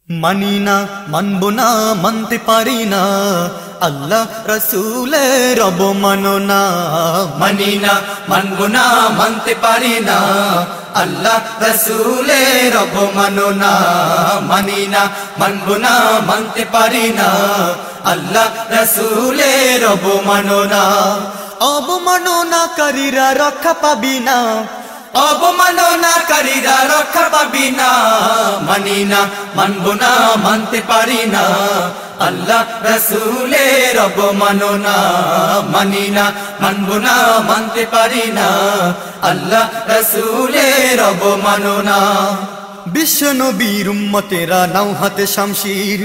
মানি না, মানব না, মানতে পারি না, আল্লাহ রসুলের অবমাননা। মানি না, মানব না, মানতে পারি না, আল্লাহ রসুলের অবমাননা। মানি না, মানব না, মানতে পারি না, আল্লাহ রসুলের অবমাননা। অবমাননাকারীরা রক্ষা পাবি না, অবমাননাকারীরা রক্ষা পাবি না। মানি না, মানব না, মানতে পারি না, আল্লাহ রসুলের অবমাননা। মানি না, মানব না, মানতে পারি না, আল্লাহ রসুলের অবমাননা। বিশ্ব নবীর উম্মতেরা নাও হাতে শামশির,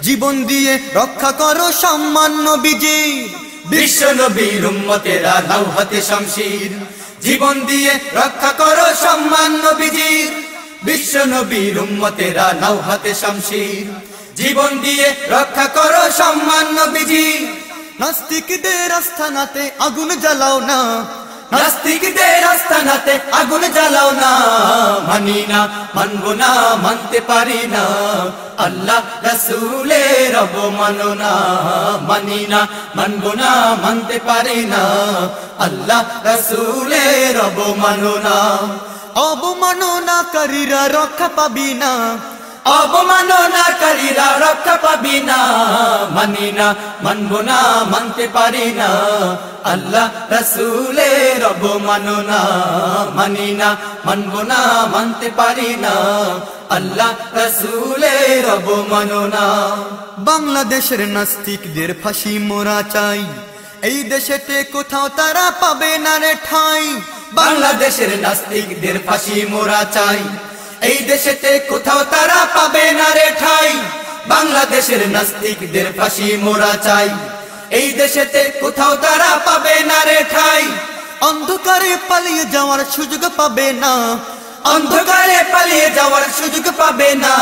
জীবন দিয়ে রক্ষা করো সম্মান নবীজির। বিশ্ব নবীর উম্মতেরা নাও হাতে শামশির, জীবন দিয়ে রক্ষা করো সম্মান নবীজির। বিশ্ব নবীর উম্মতেরা নাও হাতে শামশির, জীবন দিয়ে রক্ষা করো সম্মান নবীজির। নাস্তিকদের আস্থানাতে আগুন জ্বালাও না, নাস্তিকদের আস্তানাতে আগুন জ্বালাও না। মানি না, মানব না, মানতে পারি না, আল্লাহ রসুলের অবমাননা। মানি না, মানব না, মানতে পারি না, আল্লাহ রসুলের অবমাননা। অবমাননাকারীরা রক্ষা পাবি না, অবমাননাকারীরা রক্ষা পাবি না। মানি না, মানব না, মানতে পারি না, আল্লাহ রসুলের অবমাননা। মানি না, মানব না, মানতে পারি না, আল্লাহ রসুলের অবমাননা। বাংলাদেশের নাস্তিকদের ফাঁসি মোরা চাই, এই দেশেতে কোথাও তারা পাবে না রে ঠাঁই। বাংলাদেশের নাস্তিকদের ফাঁসি মোরা চাই, এই দেশেতে কোথাও তারা পাবে না রে ঠাঁই। বাংলাদেশের নাস্তিকদের ফাঁসি মোরা চাই, এই দেশেতে কোথাও তারা পাবে না রে ঠাঁই। অন্ধকারে পালিয়ে যাওয়ার সুযোগ পাবে না, অন্ধকারে পালিয়ে যাওয়ার সুযোগ পাবে না।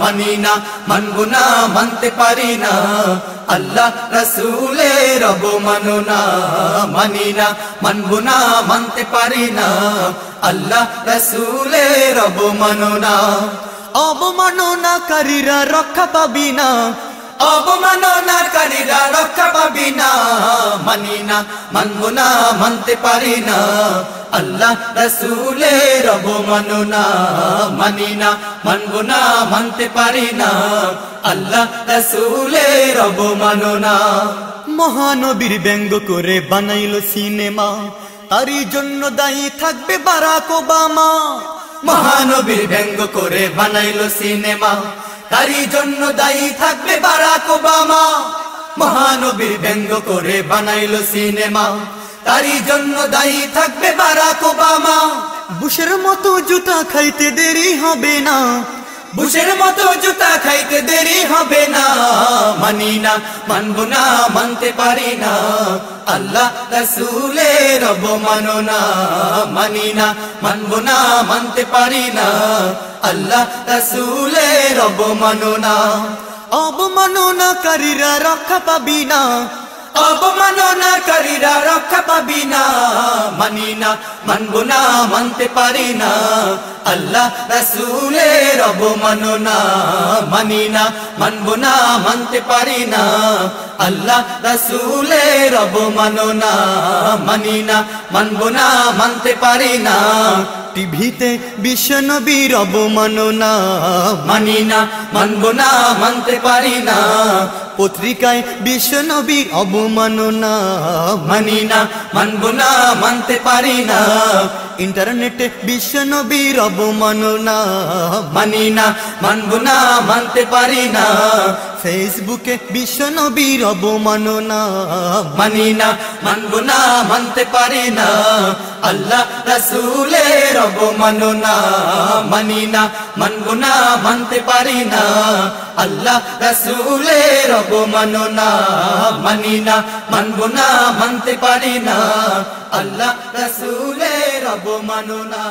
মানি না, মানব না, মানতে পারি না, আল্লাহ রসুলের অবমাননা। মানি না, মানব না, মানতে পারি না, আল্লাহ রসুলের অবমাননা। অবমাননাকারীরা রক্ষা পাবি না, অবমাননাকারীরা রক্ষা পাবি না। মানি না, মানব না, মানতে পারি না, আল্লাহ রসুলের অবমাননা। মানি না, মানব না, মানতে পারি না, আল্লাহ রসুলের অবমাননা। মহানবীর ব্যঙ্গ করে বানাইল সিনেমা, তারই জন্য দায়ী থাকবে বারাক ওবামা। মহানবীর ব্যঙ্গ করে বানাইলো সিনেমা, তারই জন্য দায়ী থাকবে বারাক ওবামা। মহানবীর ব্যঙ্গ করে বানাইলো সিনেমা, তারই জন্য দায়ী থাকবে বারাক ওবামা। বুশের মতো জুতা খাইতে দেরি হবে না, বুশের মতো জুতা খাইতে দেরি হবে না। মানি না, মানব না, মানতে পারি না, আল্লাহ রসুলের অবমাননা। মানি না, মানব না, মানতে পারি না, আল্লাহ রসুলের অবমাননা। অবমাননাকারীরা রক্ষা পাবি না, অবমাননাকারীরা রক্ষা পাবি না। মানি না, মানব না, মানতে পারি না, আল্লাহ রসুলের অবমাননা। মানি না, মানব না, মানতে পারি না, আল্লাহ রসুলের অবমাননা। মানি না, মানব না, মানতে পারি না, টিভিতে বিশ্ব নবীর অবমাননা। মানি না, মানব না, মানতে পারি না, পত্রিকায় বিশ্ব নবীর অবমাননা। মানি না, মানব না, মানতে পারি না, ইন্টারনেটে বিশ্ব নবীর অবমাননা। মানি না, মানব না, মানতে পারি না, ফেসবুকে বিশ্ব নবীর অবমাননা। মানি না, মানব না, মানতে পারি না, আল্লাহ রসুলের অবমাননা। মানি না, মানব না, মানতে পারি না, আল্লাহ রসুলের অবমাননা। মানি না, মানব না, মানতে পারি না, আল্লাহ রসুলের অবমাননা।